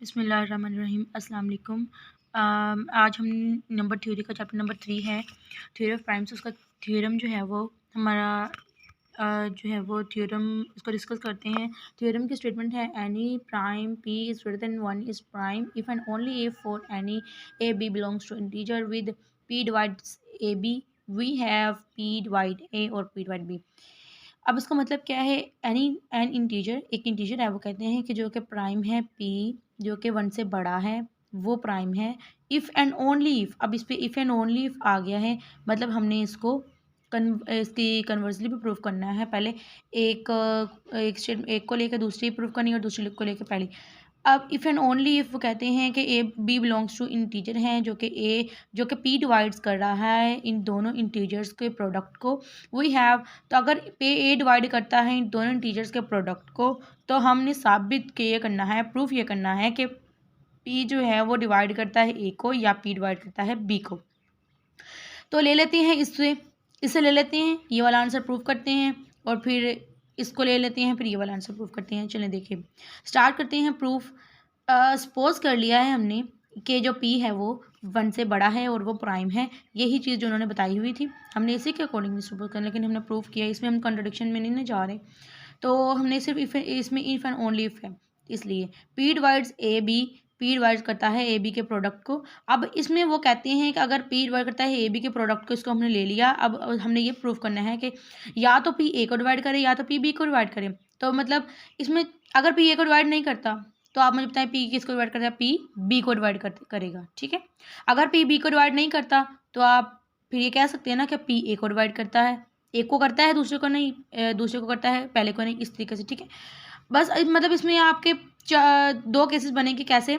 बिस्मिल्लाहिर्रहमानिर्रहीम अस्सलाम वालेकुम। आज हम नंबर थ्योरी का चैप्टर नंबर 3 है, थ्योरी ऑफ प्राइम्स। उसका थ्योरम जो है वो हमारा जो है वो थ्योरम उसको डिस्कस करते हैं। थ्योरम की स्टेटमेंट है any prime p is greater than 1 is prime if and only if for any a B belongs to integer with p divides A b we have p divide a or p divide b. अब इसका मतलब क्या है? Any n integer, एक integer है, वो कहते हैं कि जो कि प्राइम है पी, जो कि 1 से बड़ा है, वो प्राइम है इफ़ एंड ओनली इफ़। अब इस पे इफ़ एंड ओनली इफ़ आ गया है, मतलब हमने इसको इसकी कन्वर्सली भी प्रूव करना है। पहले एक को लेकर दूसरी प्रूव करनी है और दूसरी को लेकर पहली। अब इफ़ एंड ओनली इफ़ वो कहते हैं कि A B belongs to integer हैं, जो कि पी डिवाइड्स कर रहा है इन दोनों इंटीजर्स के प्रोडक्ट को। वी हैव, तो अगर पे ए डिवाइड करता है इन दोनों इंटीजर्स के प्रोडक्ट को, तो हमने साबित ये करना है, प्रूफ ये करना है कि पी जो है वो डिवाइड करता है ए को या पी डिवाइड करता है बी को। तो ले लेते हैं इससे ले लेते हैं, ये वाला आंसर प्रूफ करते हैं, और फिर इसको ले लेते हैं, फिर ये वाला आंसर प्रूफ करते हैं। चलें देखिए, स्टार्ट करते हैं प्रूफ। सपोज कर लिया है हमने कि जो पी है वो 1 से बड़ा है और वो प्राइम है। यही चीज़ जो उन्होंने बताई हुई थी, हमने इसी के अकॉर्डिंग सपोज कर, लेकिन हमने प्रूफ किया, इसमें हम कंट्रडिक्शन में नहीं जा रहे। तो हमने सिर्फ इसमें इफ़ एंड ओनली इफ़ है, इसलिए पी डिवाइड्स ए बी, पी डिवाइड करता है ए बी के प्रोडक्ट को। अब इसमें वो कहते हैं कि अगर पी डिवाइड करता है ए बी के प्रोडक्ट को, इसको हमने ले लिया। अब हमने ये प्रूफ करना है कि या तो पी ए को डिवाइड करे या तो पी बी को डिवाइड करे। तो मतलब इसमें अगर पी ए को डिवाइड नहीं करता, तो आप मुझे बताएं पी किसको डिवाइड करता है? पी बी को डिवाइड करेगा, ठीक है। अगर पी बी को डिवाइड नहीं करता, तो आप फिर ये कह सकते हैं ना कि पी ए को डिवाइड करता है, एक को करता है दूसरे को नहीं, दूसरे को करता है पहले को नहीं, इस तरीके से, ठीक है। बस मतलब इसमें आपके 2 केसेस बनेंगे। कैसे?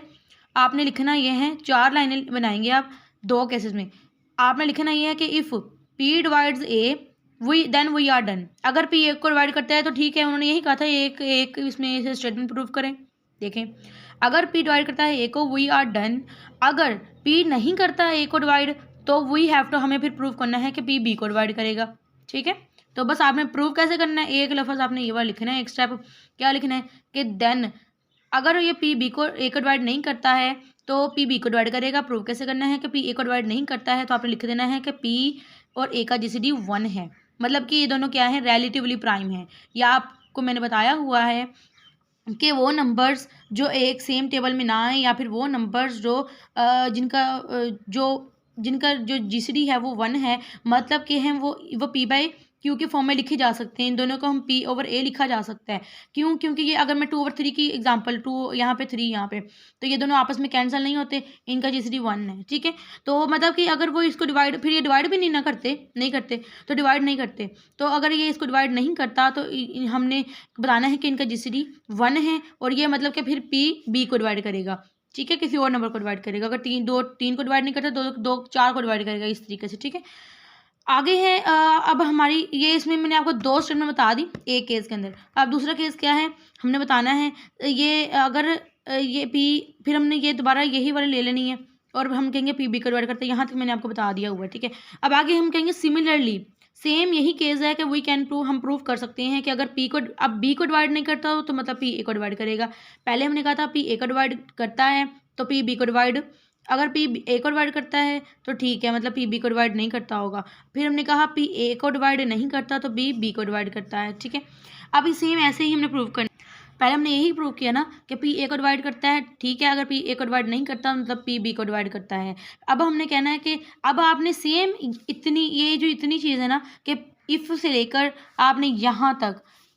आपने लिखना ये है, 4 लाइनें बनाएंगे आप 2 केसेस में। आपने लिखना ये है कि if P divides A we are done. अगर पी ए को डिवाइड करता है तो ठीक है, उन्होंने यही कहा था, एक इसमें स्टेटमेंट प्रूव करें। देखें, अगर पी डिवाइड करता है ए को, वी आर डन। अगर पी नहीं करता है ए को डिवाइड, तो वी हैव टू, हमें फिर प्रूव करना है कि पी बी को डिवाइड करेगा, ठीक है। तो बस आपने प्रूव कैसे करना है, एक लफ्ज़ आपने ये वाला लिखना है, एक स्टेप क्या लिखना है कि देन अगर ये पी बी को ए को डिवाइड नहीं करता है, तो पी बी को डिवाइड करेगा। प्रूव कैसे करना है कि पी ए को डिवाइड नहीं करता है, तो आपने लिख देना है कि पी और ए का जीसीडी 1 है, मतलब कि ये दोनों क्या है? रिलेटिवली प्राइम है। या आपको मैंने बताया हुआ है कि वो नंबर्स जो एक सेम टेबल में ना आए, या फिर वो नंबर्स जो जिनका जो जीसीडी है वो 1 है, मतलब कि हैं वो पी बाई क्यू के फॉर्म में लिखे जा सकते हैं। इन दोनों को हम पी ओवर ए लिखा जा सकता है। क्यों? क्योंकि ये अगर मैं 2/3 की एग्जांपल, 2 यहाँ पे 3 यहाँ पे, तो ये दोनों आपस में कैंसिल नहीं होते, इनका जीसीडी 1 है, ठीक है। तो मतलब कि अगर वो इसको डिवाइड, फिर ये डिवाइड भी नहीं करते, तो डिवाइड नहीं करते। तो अगर ये इसको डिवाइड नहीं करता, तो हमने बताना है कि इनका जीसीडी 1 है, और ये मतलब कि फिर पी बी को डिवाइड करेगा, ठीक है, किसी और नंबर को डिवाइड करेगा। अगर 3 को डिवाइड नहीं करता, 4 को डिवाइड करेगा, इस तरीके से, ठीक है। आगे है अब हमारी ये, इसमें मैंने आपको 2 स्टेटमेंट बता दी एक केस के अंदर। अब दूसरा केस क्या है, हमने बताना है ये अगर ये पी, फिर हमने ये दोबारा यही वाले ले लेनी है, और हम कहेंगे पी बी को डिवाइड करते हैं। यहाँ तक मैंने आपको बता दिया हुआ है, ठीक है। अब आगे हम कहेंगे सिमिलरली, सेम यही केस है कि वी कैन प्रूव, हम प्रूव कर सकते हैं कि अगर पी को, अब बी को डिवाइड नहीं करता हो, तो मतलब पी ए को डिवाइड करेगा। पहले हमने कहा था पी ए को डिवाइड करता है, तो पी बी को डिवाइड, अगर पी ए को डिवाइड करता है तो ठीक है, मतलब पी बी को डिवाइड नहीं करता होगा। फिर हमने कहा पी ए को डिवाइड नहीं करता, तो बी बी को डिवाइड करता है, ठीक है। अब सेम ऐसे ही हमने प्रूव करना, पहले हमने यही प्रूव किया ना कि पी ए को डिवाइड करता है, ठीक है। अगर पी ए को डिवाइड नहीं करता, मतलब पी बी को डिवाइड करता है। अब हमने कहना है कि अब आपने सेम इतनी चीज़ है ना, कि इफ़ से लेकर आपने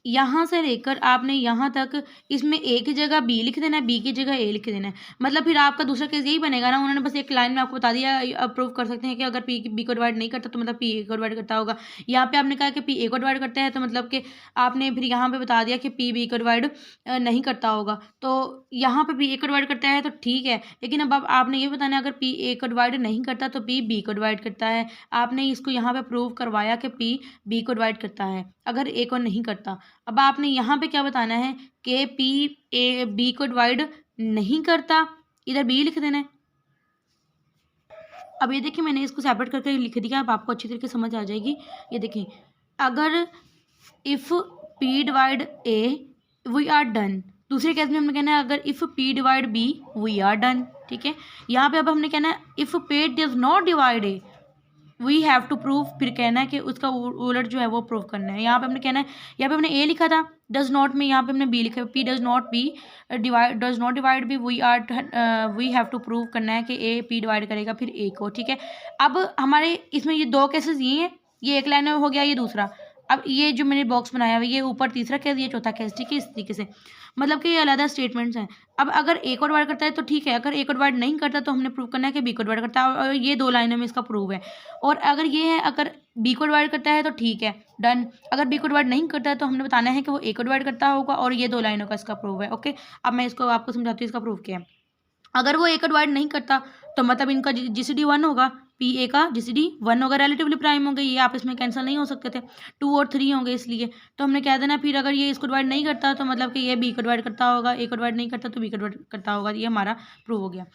यहाँ से लेकर आपने यहाँ तक, इसमें ए की जगह बी लिख देना है, बी की जगह ए लिख देना है। मतलब फिर आपका दूसरा केस यही बनेगा ना, उन्होंने बस एक लाइन में आपको बता दिया। अब प्रूव कर सकते हैं कि अगर पी बी को डिवाइड नहीं करता, तो मतलब पी ए को डिवाइड करता होगा। यहाँ पे आपने कहा कि पी ए को डिवाइड करता है, तो मतलब कि आपने फिर यहाँ पे बता दिया कि पी बी को डिवाइड नहीं करता होगा। तो यहाँ पे पी ए को डिवाइड करता है तो ठीक है, लेकिन अब आपने ये बताना है अगर पी ए को डिवाइड नहीं करता, तो पी बी को डिवाइड करता है। आपने इसको यहाँ पे प्रूव करवाया कि पी बी को डिवाइड करता है अगर ए को नहीं करता। अब आपने यहाँ पे क्या बताना है कि पी ए बी को डिवाइड नहीं करता, इधर बी लिख देना है। अब ये देखिए, मैंने इसको सेपरेट करके लिख दिया, अब आपको अच्छी तरीके से समझ आ जाएगी। ये देखिए, अगर if P divide A we are done, दूसरे केस में हमने कहना है अगर if P divide B we are done, ठीक है। यहाँ पे अब हमने कहना है if P does not divide A we have to prove, फिर कहना है कि उसका उलट जो है वो प्रूव करना है। यहाँ पे हमने कहना है, यहाँ पे हमने ए लिखा था डज नॉट में, यहाँ पे हमने बी लिखा है, P does not B does not divide B we have to prove करना है कि ए पी डिवाइड करेगा फिर ए को, ठीक है। अब हमारे इसमें ये दो केसेस ये हैं, ये एक लाइन में हो गया, ये दूसरा। अब ये जो मैंने बॉक्स बनाया हुआ है ये ऊपर तीसरा केस, ये चौथा केस, ठीक है। इस तरीके से मतलब कि ये अलग स्टेटमेंट्स हैं। अब अगर ए को डिवाइड करता है तो ठीक है, अगर ए को डिवाइड नहीं करता तो हमने प्रूव करना है कि बी को डिवाइड करता है, और ये दो लाइनों में इसका प्रूव है। और अगर ये है अगर बी को डिवाइड करता है तो ठीक है, डन। अगर बी को डिवाइड नहीं करता है तो हमने बताना है कि वो ए को डिवाइड करता होगा, और ये दो लाइनों का इसका प्रूव है, ओके। अब मैं इसको आपको समझाती हूँ इसका प्रूव क्या है। अगर वो ए का डिवाइड नहीं करता तो मतलब इनका जीसीडी 1 होगा, पी ए का जीसीडी 1 होगा, रिलेटिवली प्राइम होंगे, ये आपस में कैंसिल नहीं हो सकते थे, 2 और 3 होंगे, इसलिए तो हमने कह देना फिर अगर ये इसको डिवाइड नहीं करता तो मतलब कि ये बी को डिवाइड करता होगा, ए को डिवाइड नहीं करता तो बी को डिवाइड करता होगा, ये हमारा प्रूव हो गया।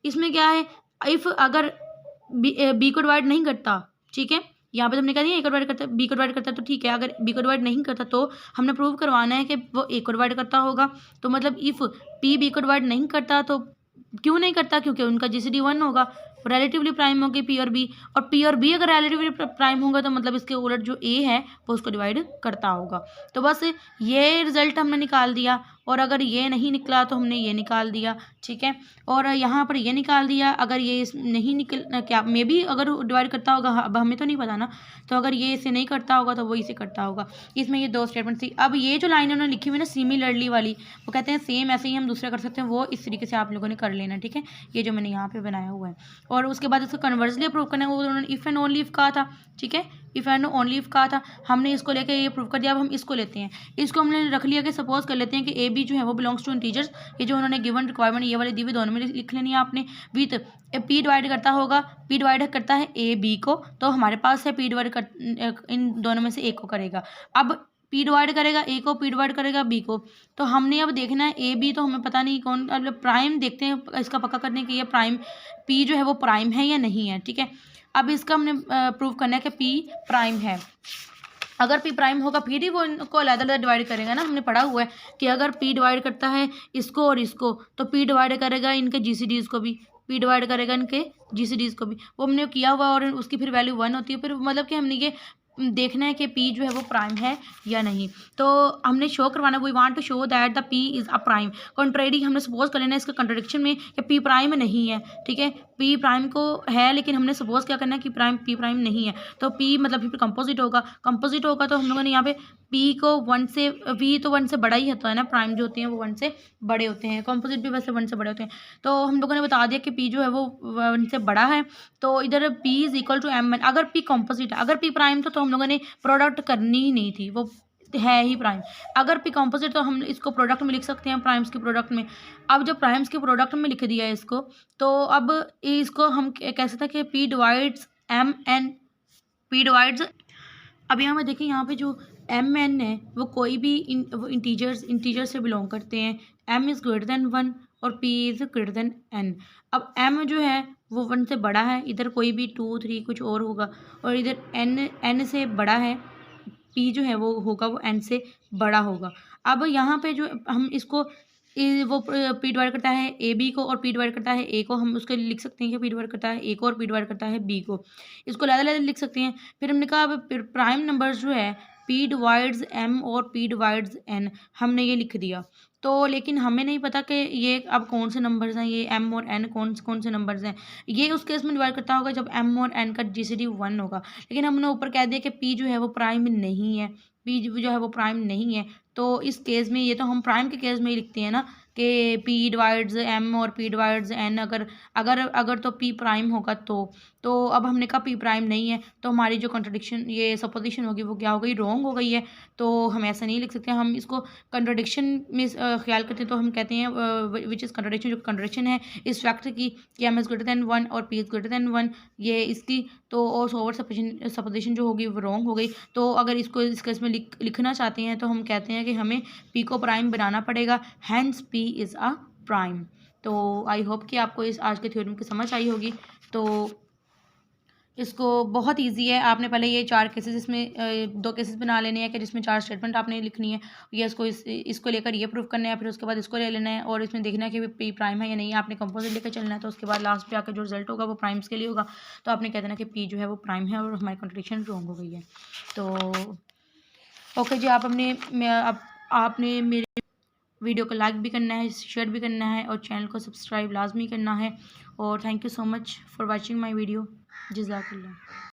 इसमें क्या है, इफ़ अगर बी को डिवाइड नहीं करता, ठीक है, यहाँ पे हमने कह दिया ए को डिवाइड करता है, बी को डिवाइड करता है तो ठीक है, अगर बी को डिवाइड नहीं करता तो हमने प्रूव करवाना है कि वो ए को डिवाइड करता होगा। तो मतलब इफ़ पी बी को डिवाइड नहीं करता तो क्यों नहीं करता, क्योंकि उनका जीसीडी 1 होगा, रिलेटिवली प्राइम होगी पी और बी, और पी और बी अगर रिलेटिवली प्राइम होगा तो मतलब इसके उलट जो ए है वो उसको डिवाइड करता होगा। तो बस ये रिजल्ट हमने निकाल दिया, और अगर ये नहीं निकला तो हमने ये निकाल दिया, ठीक है। और यहाँ पर ये निकाल दिया, अगर ये नहीं निकल क्या मे भी अगर डिवाइड करता होगा, अब हमें तो नहीं पता ना, तो अगर ये इसे नहीं करता होगा तो वो इसे करता होगा। इसमें ये दो स्टेटमेंट थी। अब ये जो लाइन उन्होंने लिखी हुई ना सिमिलरली वाली, वो कहते हैं सेम ऐसे ही हम दूसरा कर सकते हैं, वो इस तरीके से आप लोगों ने कर लेना, ठीक है। ये जो मैंने यहाँ पे बनाया हुआ है, और उसके बाद इसको कन्वर्सली प्रूव करना है, वो उन्होंने इफ़ एंड ओनली इफ़ कहा था, ठीक है, इफ़ एंड ओनली इफ़ कहा था, हमने इसको लेके ये प्रूव कर दिया। अब हम इसको लेते हैं, इसको हमने रख लिया कि सपोज कर लेते हैं कि ए बी जो है वो बिलोंग्स टू इंटीजर्स, ये जो उन्होंने गिवन रिक्वायरमेंट ये वाले दी हुई दोनों में लिख लेनी है आपने, विथ पी डिवाइड करता होगा, पी डिवाइड करता है ए बी को, तो हमारे पास है पी डिवाइड कर इन दोनों में से एक को करेगा। अब पी डिवाइड करेगा ए को, पी डिवाइड करेगा बी को, तो हमने अब देखना है ए बी तो हमें पता नहीं कौन, मतलब प्राइम देखते हैं इसका पक्का करने के, ये प्राइम पी जो है वो प्राइम है या नहीं है, ठीक है। अब इसका हमने प्रूव करना है कि पी प्राइम है। अगर पी प्राइम होगा फिर ही वो इनको अलग अलग डिवाइड करेगा ना, हमने पढ़ा हुआ है कि अगर पी डिवाइड करता है इसको और इसको तो पी डिवाइड करेगा इनके जीसीडीज को भी, पी डिवाइड करेगा इनके जीसीडीज को भी, वो हमने किया हुआ, और उसकी फिर वैल्यू 1 होती है। फिर मतलब कि हमने ये देखना है कि पी जो है वो प्राइम है या नहीं, तो हमने शो करवाना, we want to show that the P is a prime. Contrary हमने सपोज कर लेना है इसका कंट्रडिक्शन में कि पी प्राइम नहीं है, ठीक है, पी प्राइम को है लेकिन हमने सपोज क्या करना है कि पी प्राइम नहीं है, तो पी मतलब फिर कंपोजिट होगा तो हम लोगों ने यहाँ पे पी को 1 से, पी तो 1 से बड़ा ही होता है ना, प्राइम जो होते हैं वो 1 से बड़े होते हैं, कंपोजिट भी वैसे 1 से बड़े होते हैं, तो हम लोगों ने बता दिया कि पी जो है वो 1 से बड़ा है, तो इधर P is equal to M N. अगर पी कंपोजिट है, अगर पी प्राइम तो हम लोगों ने प्रोडक्ट करनी ही नहीं थी, वो है ही प्राइम। अगर पी कंपोजिट तो हम इसको प्रोडक्ट में लिख सकते हैं, प्राइम्स के प्रोडक्ट में। अब जब प्राइम्स के प्रोडक्ट में लिख दिया है इसको, तो अब इसको हम कह सकते हैं कि P divides M N, P divides, अब यहाँ पे देखें, यहाँ पे जो एम एन है वो कोई भी वो इंटीजर से बिलोंग करते हैं। एम इज़ ग्रेटर देन 1 और P is greater than N. अब एम जो है वो 1 से बड़ा है, इधर कोई भी 2 3 कुछ और होगा, और इधर एन से बड़ा है, पी जो है वो होगा वो एन से बड़ा होगा। अब यहाँ पे जो हम इसको वो पी डिवाइड करता है ए बी को और पी डिवाइड करता है ए को, हम उसके लिए लिख सकते हैं कि पी डिवाइड करता है ए को और पी डिवाइड करता है बी को, इसको अलग-अलग लिख सकते हैं। फिर हमने कहा अब प्राइम नंबर्स जो है पी डिवाइड्स एम और पी डिवाइड्स एन, हमने ये लिख दिया। तो लेकिन हमें नहीं पता कि ये अब कौन से नंबर्स हैं, ये एम और एन कौन से नंबर्स हैं। ये उस केस में डिवाइड करता होगा जब एम और एन का जीसीडी 1 होगा, लेकिन हमने ऊपर कह दिया कि पी जो है वो प्राइम नहीं है, पी जो है वो प्राइम नहीं है, तो इस केस में ये तो हम प्राइम के केस में ही लिखते हैं ना कि पी डिवाइड्स एम और पी डिवाइड्स एन, अगर तो पी प्राइम होगा तो अब हमने कहा पी प्राइम नहीं है, तो हमारी जो कंट्रडिक्शन ये सपोजिशन होगी वो क्या हो गई, रॉन्ग हो गई है। तो हम ऐसा नहीं लिख सकते, हम इसको कंट्रडिक्शन में ख्याल करते हैं, तो हम कहते हैं विच इज़ कंट्रडिक्शन, जो कंट्रडिक्शन है इस फैक्ट की कि एम इज़ ग्रेटर देन 1 और पी इज़ ग्रेटर देन 1, ये इसकी तो और ओवर सपोजिशन जो होगी वो रॉन्ग हो गई। तो अगर इसको इस केस में लिखना चाहते हैं तो हम कहते हैं कि हमें पी को प्राइम बनाना पड़ेगा, hence P is a prime. तो आई होप कि आपको इस आज के थ्योरम की समझ आई होगी। तो इसको बहुत ईजी है। आपने पहले ये 4 केसेस इसमें 2 केसेस बना लेने हैं कि जिसमें 4 स्टेटमेंट आपने लिखनी है या इसको लेकर ये प्रूव करना है, फिर उसके बाद इसको ले लेना है और इसमें देखना है कि पी प्राइम है या नहीं। आपने कंपोजिट लेकर चलना है, तो उसके बाद लास्ट पे आकर जो रिजल्ट होगा वो प्राइम्स के लिए होगा। तो आपने कह देना कि पी जो है वो प्राइम है और हमारी कॉन्ट्रडिक्शन रॉन्ग हो गई है। तो ओके जी, आपने मेरे वीडियो को लाइक भी करना है, शेयर भी करना है और चैनल को सब्सक्राइब लाजमी करना है। और thank you so much for watching my video. जज़ाकल्लाह।